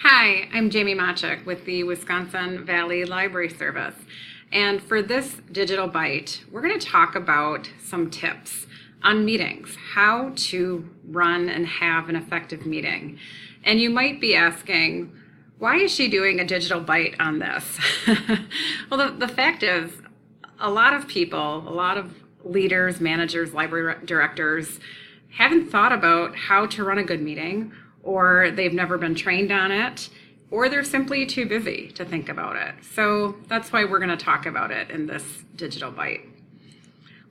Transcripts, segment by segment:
Hi, I'm Jamie Machik with the Wisconsin Valley Library Service. And for this digital bite, we're going to talk about some tips on meetings, how to run and have an effective meeting. And you might be asking, why is she doing a digital bite on this? Well, the fact is, a lot of people, a lot of leaders, managers, library directors haven't thought about how to run a good meeting, or they've never been trained on it, or they're simply too busy to think about it. So that's why we're going to talk about it in this digital bite.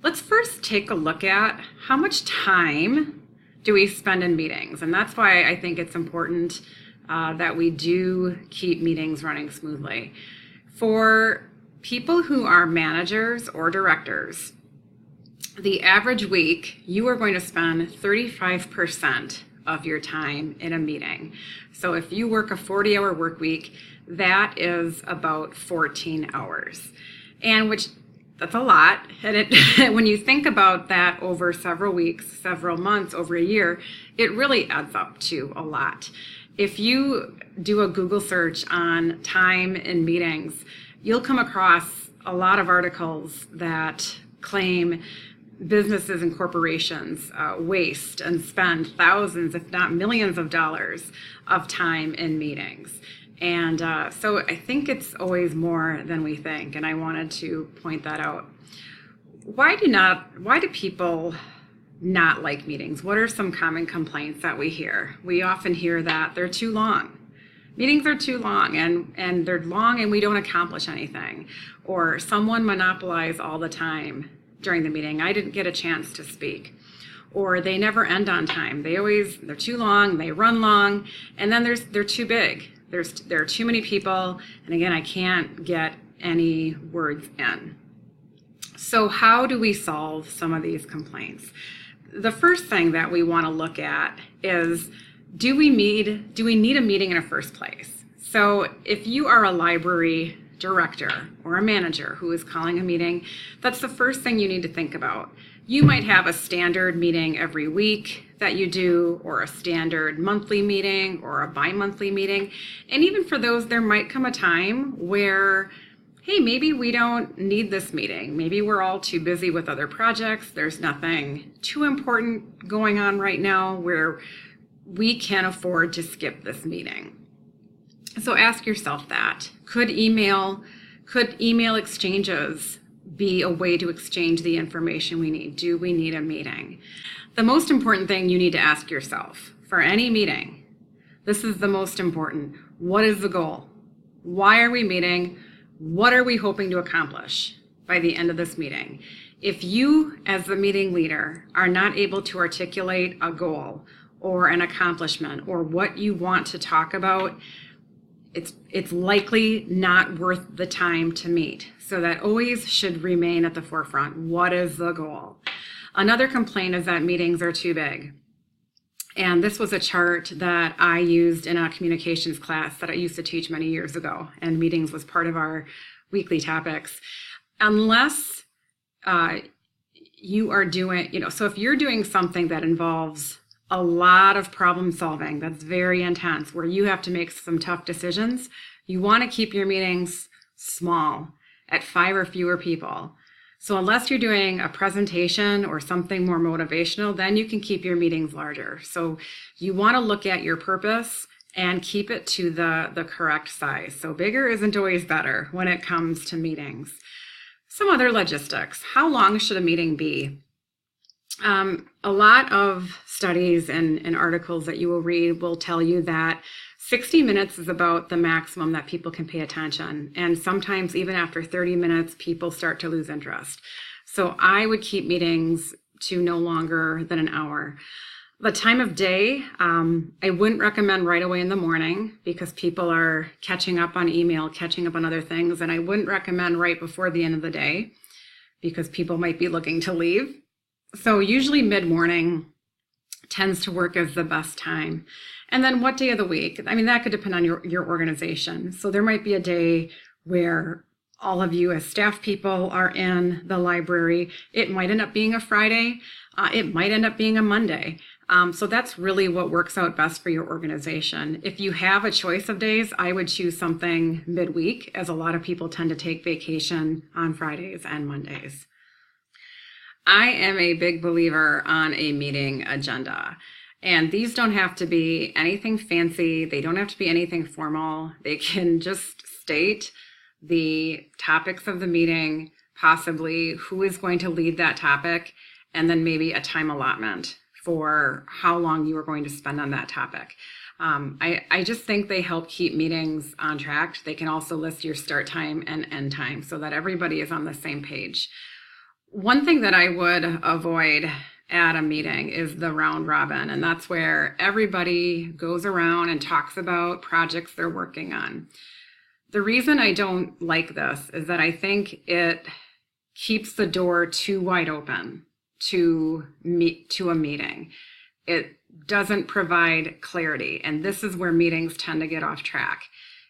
Let's first take a look at how much time do we spend in meetings, and that's why I think it's important that we do keep meetings running smoothly. For people who are managers or directors, the average week, you are going to spend 35% of your time in a meeting. So if you work a 40-hour work week, that is about 14 hours. And that's a lot. And when you think about that over several weeks, several months, over a year, it really adds up to a lot. If you do a Google search on time in meetings, you'll come across a lot of articles that claim businesses and corporations waste and spend thousands, if not millions of dollars of time in meetings. And so I think it's always more than we think, and I wanted to point that out. Why do people not like meetings? What are some common complaints that we hear? We often hear that they're too long. Meetings are too long, and they're long and we don't accomplish anything. Or someone monopolizes all the time during the meeting. I didn't get a chance to speak. Or they never end on time. They're too long, they run long, and then they're too big. There are too many people, and again, I can't get any words in. So how do we solve some of these complaints? The first thing that we want to look at is, do we need a meeting in the first place? So if you are a library director or a manager who is calling a meeting, that's the first thing you need to think about. You might have a standard meeting every week that you do, or a standard monthly meeting, or a bi-monthly meeting. And even for those, there might come a time where, hey, maybe we don't need this meeting. Maybe we're all too busy with other projects. There's nothing too important going on right now where we can afford to skip this meeting. So ask yourself that. Could email exchanges be a way to exchange the information we need? Do we need a meeting? The most important thing you need to ask yourself for any meeting, this is the most important. What is the goal? Why are we meeting? What are we hoping to accomplish by the end of this meeting? If you, as the meeting leader, are not able to articulate a goal or an accomplishment or what you want to talk about, it's likely not worth the time to meet. So that always should remain at the forefront. What is the goal? Another complaint is that meetings are too big. And this was a chart that I used in a communications class that I used to teach many years ago, and meetings was part of our weekly topics. Unless you are doing, so if you're doing something that involves a lot of problem solving, that's very intense, where you have to make some tough decisions, you want to keep your meetings small, at 5 or fewer people. So unless you're doing a presentation or something more motivational, then you can keep your meetings larger. So you want to look at your purpose and keep it to the correct size. So bigger isn't always better when it comes to meetings. Some other logistics. How long should a meeting be? A lot of studies and articles that you will read will tell you that 60 minutes is about the maximum that people can pay attention. And sometimes even after 30 minutes, people start to lose interest. So I would keep meetings to no longer than an hour. The time of day, I wouldn't recommend right away in the morning because people are catching up on email, catching up on other things. And I wouldn't recommend right before the end of the day because people might be looking to leave. So usually mid-morning tends to work as the best time. And then what day of the week? I mean, that could depend on your organization. So there might be a day where all of you as staff people are in the library. It might end up being a Friday. It might end up being a Monday. So that's really what works out best for your organization. If you have a choice of days, I would choose something midweek, as a lot of people tend to take vacation on Fridays and Mondays. I am a big believer on a meeting agenda. And these don't have to be anything fancy. They don't have to be anything formal. They can just state the topics of the meeting, possibly who is going to lead that topic, and then maybe a time allotment for how long you are going to spend on that topic. I just think they help keep meetings on track. They can also list your start time and end time so that everybody is on the same page. One thing that I would avoid at a meeting is the round robin, and that's where everybody goes around and talks about projects they're working on. The reason I don't like this is that I think it keeps the door too wide open to a meeting. It doesn't provide clarity, and this is where meetings tend to get off track.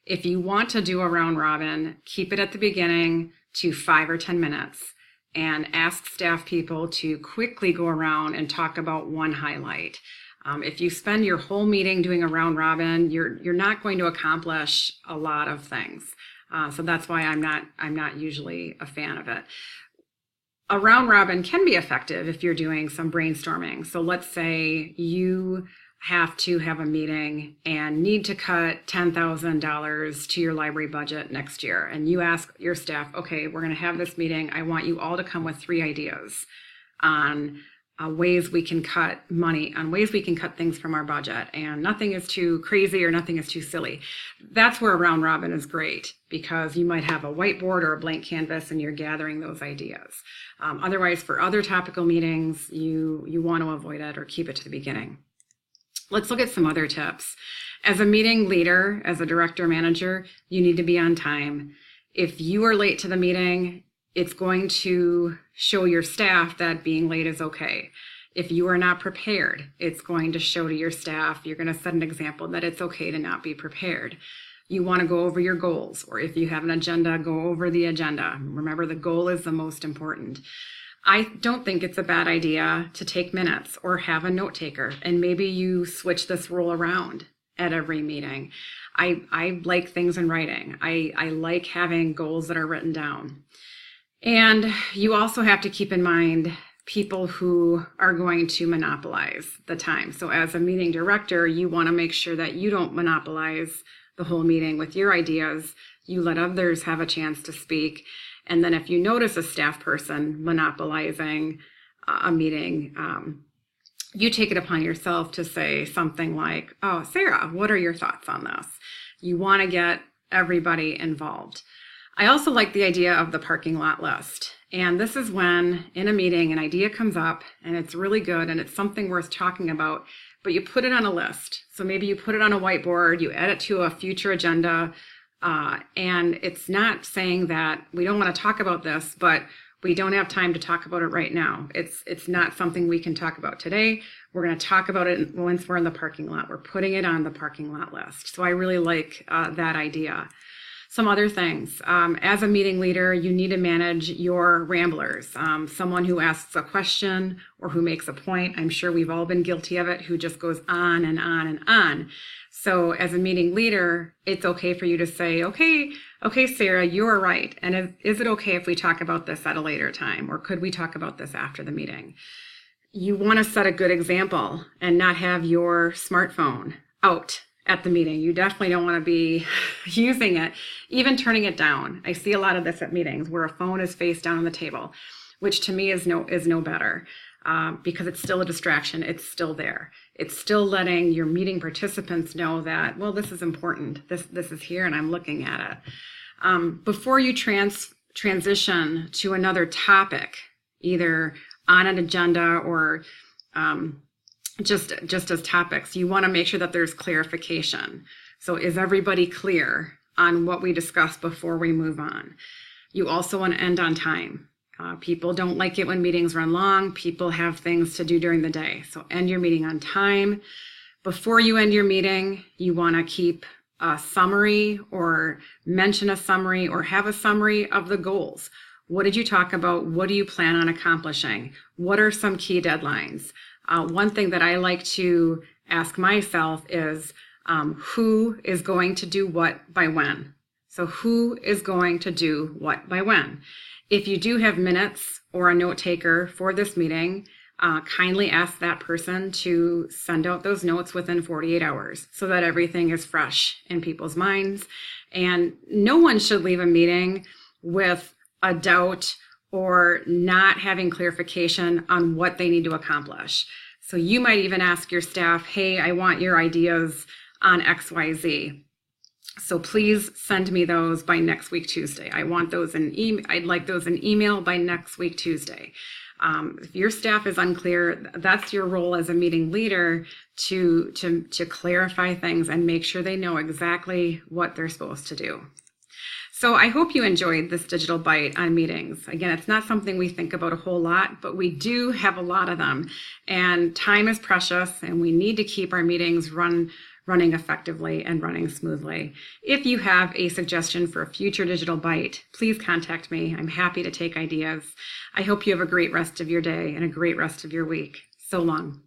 If you want to do a round robin, keep it at the beginning to 5 or 10 minutes and ask staff people to quickly go around and talk about one highlight. If you spend your whole meeting doing a round robin, you're not going to accomplish a lot of things. So that's why I'm not usually a fan of it. A round robin can be effective if you're doing some brainstorming. So let's say you have to have a meeting and need to cut $10,000 to your library budget next year. And you ask your staff, okay, we're going to have this meeting. I want you all to come with 3 ideas on ways we can cut money, on ways we can cut things from our budget. And nothing is too crazy or nothing is too silly. That's where a round robin is great, because you might have a whiteboard or a blank canvas and you're gathering those ideas. Otherwise, for other topical meetings, you want to avoid it or keep it to the beginning. Let's look at some other tips. As a meeting leader, as a director manager, you need to be on time. If you are late to the meeting, it's going to show your staff that being late is okay. If you are not prepared, it's going to show to your staff, you're going to set an example that it's okay to not be prepared. You want to go over your goals, or if you have an agenda, go over the agenda. Remember, the goal is the most important. I don't think it's a bad idea to take minutes or have a note taker, and maybe you switch this rule around at every meeting. I like things in writing. I like having goals that are written down. And you also have to keep in mind people who are going to monopolize the time. So as a meeting director, you want to make sure that you don't monopolize the whole meeting with your ideas. You let others have a chance to speak. And then if you notice a staff person monopolizing a meeting, you take it upon yourself to say something like, oh, Sarah, what are your thoughts on this? You want to get everybody involved. I also like the idea of the parking lot list. And this is when in a meeting an idea comes up and it's really good and it's something worth talking about, but you put it on a list. So maybe you put it on a whiteboard, you add it to a future agenda, and it's not saying that we don't want to talk about this, but we don't have time to talk about it right now. It's not something we can talk about today. We're going to talk about it once we're in the parking lot. We're putting it on the parking lot list. So I really like that idea. Some other things. As a meeting leader, you need to manage your ramblers. Someone who asks a question or who makes a point. I'm sure we've all been guilty of it, who just goes on and on and on. So as a meeting leader, it's okay for you to say, okay, Sarah, you're right. And is it okay if we talk about this at a later time? Or could we talk about this after the meeting? You want to set a good example and not have your smartphone out at the meeting. You definitely don't want to be using it, even turning it down. I see a lot of this at meetings where a phone is face down on the table, which to me is no better, because it's still a distraction. It's still there. It's still letting your meeting participants know that, well, this is important. This is here and I'm looking at it. Before you transition to another topic, either on an agenda or just as topics, you want to make sure that there's clarification. So is everybody clear on what we discussed before we move on? You also want to end on time. People don't like it when meetings run long. People have things to do during the day. So end your meeting on time. Before you end your meeting, you want to keep a summary or mention a summary or have a summary of the goals. What did you talk about? What do you plan on accomplishing? What are some key deadlines? One thing that I like to ask myself is who is going to do what by when? So who is going to do what by when? If you do have minutes or a note taker for this meeting, kindly ask that person to send out those notes within 48 hours so that everything is fresh in people's minds. And no one should leave a meeting with a doubt or not having clarification on what they need to accomplish. So you might even ask your staff, hey, I want your ideas on XYZ. So please send me those by next week, Tuesday. I want those in email. I'd like those in email by next week, Tuesday. If your staff is unclear, that's your role as a meeting leader to clarify things and make sure they know exactly what they're supposed to do. So I hope you enjoyed this digital bite on meetings. Again, it's not something we think about a whole lot, but we do have a lot of them. And time is precious, and we need to keep our meetings running effectively and running smoothly. If you have a suggestion for a future digital bite, please contact me. I'm happy to take ideas. I hope you have a great rest of your day and a great rest of your week. So long.